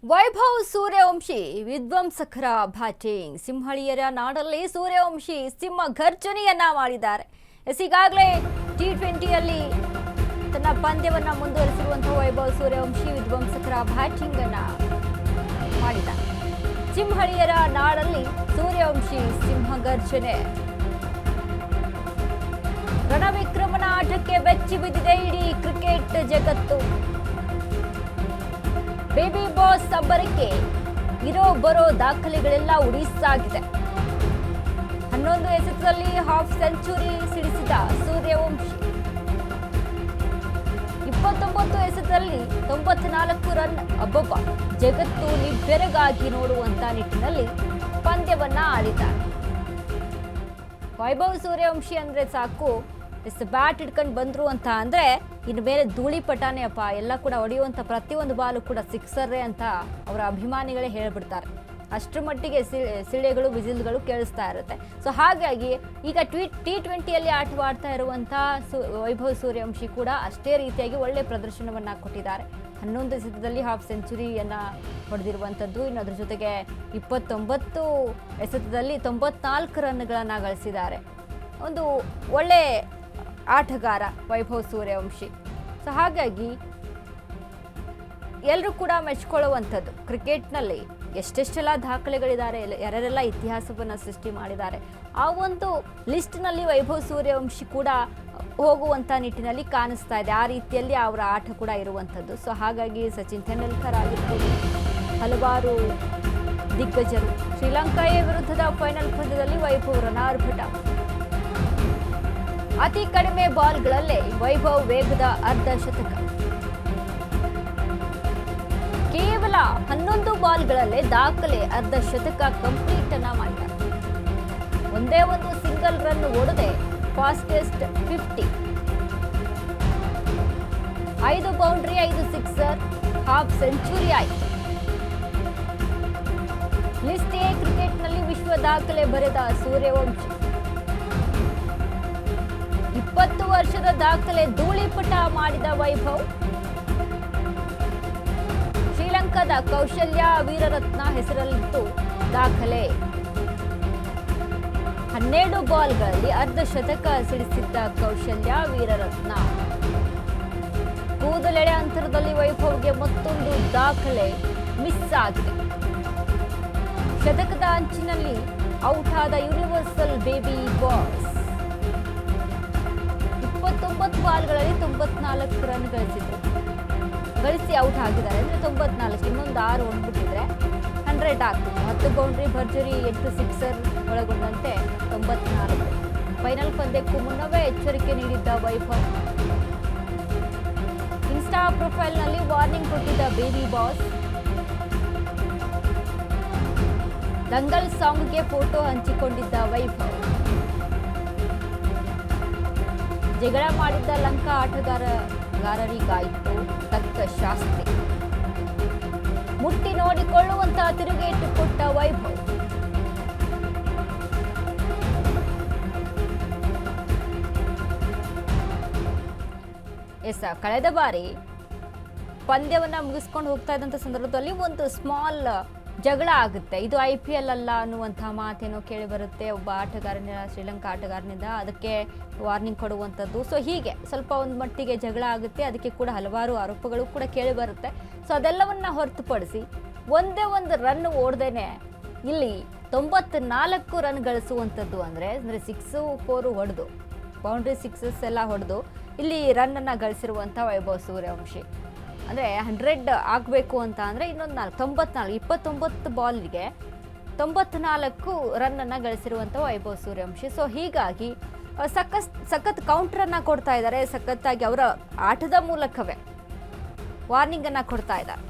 Vaibhav Suryavanshi ವಿಧ್ವಂಸಕರ batting. ಸಿಂಹಳಿಯರ ನಾಡಲ್ಲಿ ಸೂರ್ಯವಂಶಿ ಸಿಂಹ ಘರ್ಜನೆಯನ್ನ ಮಾಡಿದ್ದಾರೆ. ಈಗಾಗಲೇ ಟಿ20ಯಲ್ಲಿ ತನ್ನ ಪಂದ್ಯವನ್ನ ಮುಂದುವರಿಸಿರುವಂತಹ ವೈಭವ್ ಸೂರ್ಯವಂಶಿ ವಿಧ್ವಂಸಕರ ಬ್ಯಾಟಿಂಗ್ ಅನ್ನ ಮಾಡಿದ್ದಾರೆ. ಸಿಂಹಳಿಯರ ನಾಡಲ್ಲಿ ಸೂರ್ಯವಂಶಿ ಸಿಂಹ ಘರ್ಜನೆ. ರಣವಿಕ್ರಮನ ಆಟಕ್ಕೆ ಬೆಚ್ಚಿ ಬಿದ್ದಿದೆ ಇಡೀ ಕ್ರಿಕೆಟ್ ಜಗತ್ತು. ಬೇಬಿ ಬಾಸ್ ಅಬ್ಬರಕ್ಕೆ ಇರೋ ಬರೋ ದಾಖಲೆಗಳೆಲ್ಲ ಉಡಿಸಾಗಿದೆ. 11 ಎಸೆತದಲ್ಲಿ ಹಾಫ್ ಸೆಂಚುರಿ ಸಿಡಿಸಿದ ಸೂರ್ಯವಂಶಿ 29 ಎಸೆತದಲ್ಲಿ 94 ರನ್. ಅಬ್ಬಬ್ಬ, ಜಗತ್ತು ನಿಬ್ಬೆರಗಾಗಿ ನೋಡುವಂತ ನಿಟ್ಟಿನಲ್ಲಿ ಪಂದ್ಯವನ್ನ ಆಡಿದ್ದಾರೆ. ವೈಭವ್ ಸೂರ್ಯವಂಶಿ ಅಂದ್ರೆ ಸಾಕು, ಬ್ಯಾಟ್ ಹಿಡ್ಕೊಂಡು ಬಂದ್ರು ಅಂತ ಅಂದ್ರೆ ಇನ್ನು ಮೇಲೆ ಧೂಳಿಪಟಾನೆ ಅಪ್ಪ, ಎಲ್ಲ ಕೂಡ ಹೊಡೆಯುವಂತ ಪ್ರತಿಯೊಂದು ಬಾಲು ಕೂಡ ಸಿಕ್ಸರ್ರೇ ಅಂತ ಅವರ ಅಭಿಮಾನಿಗಳೇ ಹೇಳ್ಬಿಡ್ತಾರೆ. ಅಷ್ಟರ ಮಟ್ಟಿಗೆ ಸಿಳೆಗಳು ವಿಸಿಲ್ಗಳು ಕೇಳಿಸ್ತಾ ಇರುತ್ತೆ. ಸೊ ಹಾಗಾಗಿ ಈಗ ಟಿ20ಯಲ್ಲಿ ಆಟವಾಡ್ತಾ ಇರುವಂತಹ ವೈಭವ್ ಸೂರ್ಯವಂಶಿ ಕೂಡ ಅಷ್ಟೇ ರೀತಿಯಾಗಿ ಒಳ್ಳೆ ಪ್ರದರ್ಶನವನ್ನ ಕೊಟ್ಟಿದ್ದಾರೆ. 11 ಎಸೆತದಲ್ಲಿ ಹಾಫ್ ಸೆಂಚುರಿಯನ್ನ ಹೊಡೆದಿರುವಂಥದ್ದು. ಇನ್ನು ಅದ್ರ ಜೊತೆಗೆ 29 ಎಸೆತದಲ್ಲಿ 94 ರನ್ಗಳನ್ನ ಗಳಿಸಿದ್ದಾರೆ. ಒಂದು ಒಳ್ಳೆ ಆಟಗಾರ ವೈಭವ್ ಸೂರ್ಯವಂಶಿ. ಸೊ ಹಾಗಾಗಿ ಎಲ್ಲರೂ ಕೂಡ ಮೆಚ್ಕೊಳ್ಳುವಂಥದ್ದು. ಕ್ರಿಕೆಟ್ನಲ್ಲಿ ಎಷ್ಟೆಷ್ಟೆಲ್ಲ ದಾಖಲೆಗಳಿದ್ದಾರೆ, ಯಾರೆಲ್ಲ ಇತಿಹಾಸವನ್ನು ಸೃಷ್ಟಿ ಮಾಡಿದ್ದಾರೆ, ಆ ಒಂದು ಲಿಸ್ಟ್ನಲ್ಲಿ ವೈಭವ್ ಸೂರ್ಯವಂಶಿ ಕೂಡ ಹೋಗುವಂಥ ನಿಟ್ಟಿನಲ್ಲಿ ಕಾಣಿಸ್ತಾ ಇದೆ. ಆ ರೀತಿಯಲ್ಲಿ ಅವರ ಆಟ ಕೂಡ ಇರುವಂಥದ್ದು. ಸೊ ಹಾಗಾಗಿ ಸಚಿನ್ ತೆಂಡೂಲ್ಕರ್ ಆಗಿರ್ಬೋದು, ಹಲವಾರು ದಿಗ್ಗಜರು. ಶ್ರೀಲಂಕಾಯ ವಿರುದ್ಧದ ಫೈನಲ್ ಪಂದ್ಯದಲ್ಲಿ ವೈಭವ್ ರನಾರ್ಭಟ. ಅತಿ ಕಡಿಮೆ ಬಾಲ್ಗಳಲ್ಲೇ ವೈಭವ್ ವೇಗದ ಅರ್ಧ ಶತಕ. ಕೇವಲ 11 ಬಾಲ್ಗಳಲ್ಲೇ ದಾಖಲೆ ಅರ್ಧ ಶತಕ ಕಂಪ್ಲೀಟ್ ಅನ್ನ ಮಾಡಿದ್ದಾರೆ. ಒಂದೇ ಒಂದು ಸಿಂಗಲ್ ರನ್ ಓಡದೆ fastest 50. 5 boundary, 5 sixer, half century ಆಯಿತು. ಲಿಸ್ಟ್ ಎ ಕ್ರಿಕೆಟ್ನಲ್ಲಿ ವಿಶ್ವ ದಾಖಲೆ ಬರೆದ ಸೂರ್ಯವಂಶಿ 20 ವರ್ಷದ ದಾಖಲೆ ಧೂಳಿಪಟ ಮಾಡಿದ ವೈಭವ್. ಶ್ರೀಲಂಕಾದ ಕೌಶಲ್ಯ ವೀರರತ್ನ ಹೆಸರಲ್ಲಿತ್ತು ದಾಖಲೆ. 12 ಬಾಲ್ಗಳಲ್ಲಿ ಅರ್ಧ ಶತಕ ಸಿಡಿಸಿದ್ದ ಕೌಶಲ್ಯ ವೀರರತ್ನ. ಕೂದಲೆಳೆ ಅಂತರದಲ್ಲಿ ವೈಭವ್ಗೆ ಮತ್ತೊಂದು ದಾಖಲೆ ಮಿಸ್ ಆಗಿದೆ. ಶತಕದ ಅಂಚಿನಲ್ಲಿ ಔಟ್ ಆದ ಯೂನಿವರ್ಸಲ್ ಬೇಬಿ ಬಾಸ್. 29 ಬಾಲ್ಗಳಲ್ಲಿ 94 ರನ್ ಗಳಿಸಿ ಔಟ್ ಆಗಿದ್ದಾರೆ. ಅಂದ್ರೆ 94, ಇನ್ನೊಂದು 6 ಹೊಂದ್ಬಿಟ್ಟಿದ್ರೆ 100 ಆಗ್ತಿತ್ತು. 10 ಬೌಂಡ್ರಿ, ಭರ್ಜರಿ, 8 ಸಿಕ್ಸರ್ ಒಳಗೊಂಡಂತೆ 94. ಫೈನಲ್ ಪಂದ್ಯಕ್ಕೂ ಮುನ್ನವೇ ಎಚ್ಚರಿಕೆ ನೀಡಿದ್ದ ವೈಭವ್. ಇನ್ಸ್ಟಾ ಪ್ರೊಫೈಲ್ನಲ್ಲಿ ವಾರ್ನಿಂಗ್ ಕೊಟ್ಟಿದ್ದ ಬೇಬಿ ಬಾಸ್. ದಂಗಲ್ ಸಾಂಗ್ಗೆ ಫೋಟೋ ಹಂಚಿಕೊಂಡಿದ್ದ ವೈಭವ್. ಜಗಳ ಮಾಡಿದ್ದ ಲಂಕಾ ಆಟಗಾರರಿಗಾಯಿತು ತಕ್ಕ ಶಾಸ್ತಿ. ಮುಟ್ಟಿ ನೋಡಿಕೊಳ್ಳುವಂತಹ ತಿರುಗೇಟು ಕೊಟ್ಟ ವೈಭವ್. ಕಳೆದ ಬಾರಿ ಪಂದ್ಯವನ್ನ ಮುಗಿಸ್ಕೊಂಡು ಹೋಗ್ತಾ ಇದ್ದಂಥ ಸಂದರ್ಭದಲ್ಲಿ ಒಂದು ಸ್ಮಾಲ್ ಜಗಳ ಆಗುತ್ತೆ. ಇದು IPL ಅಲ್ಲ ಅನ್ನುವಂಥ ಮಾತೇನೋ ಕೇಳಿ ಬರುತ್ತೆ. ಒಬ್ಬ ಆಟಗಾರನಿಂದ, ಶ್ರೀಲಂಕಾ ಆಟಗಾರನಿಂದ ಅದಕ್ಕೆ ವಾರ್ನಿಂಗ್ ಕೊಡುವಂಥದ್ದು. ಸೊ ಹೀಗೆ ಸ್ವಲ್ಪ ಒಂದು ಮಟ್ಟಿಗೆ ಜಗಳ ಆಗುತ್ತೆ. ಅದಕ್ಕೆ ಕೂಡ ಹಲವಾರು ಆರೋಪಗಳು ಕೂಡ ಕೇಳಿ ಬರುತ್ತೆ. ಸೊ ಅದೆಲ್ಲವನ್ನ ಹೊರತುಪಡಿಸಿ ಒಂದೇ ಒಂದು ರನ್ ಓಡ್ದೇನೆ ಇಲ್ಲಿ 94 ರನ್ ಗಳಿಸುವಂಥದ್ದು ಅಂದರೆ 6, 4 ಹೊಡೆದು, ಬೌಂಡ್ರಿ, ಸಿಕ್ಸಸ್ ಎಲ್ಲ ಹೊಡೆದು ಇಲ್ಲಿ ರನ್ನನ್ನು ಗಳಿಸಿರುವಂಥ ವೈಭವ್ ಸೂರ್ಯವಂಶಿ. ಅಂದರೆ 100 ಆಗಬೇಕು ಅಂತ ಅಂದರೆ ಇನ್ನೊಂದು 94, 29 ಬಾಲ್ಗೆ 94 ರನ್ನನ್ನು ಗಳಿಸಿರುವಂಥ ವೈಭವ್ ಸೂರ್ಯವಂಶಿ. ಸೊ ಹೀಗಾಗಿ ಸಖತ್ ಕೌಂಟ್ರನ್ನು ಕೊಡ್ತಾ ಇದ್ದಾರೆ. ಸಖತ್ತಾಗಿ ಅವರ ಆಟದ ಮೂಲಕವೇ ವಾರ್ನಿಂಗನ್ನು ಕೊಡ್ತಾ ಇದ್ದಾರೆ.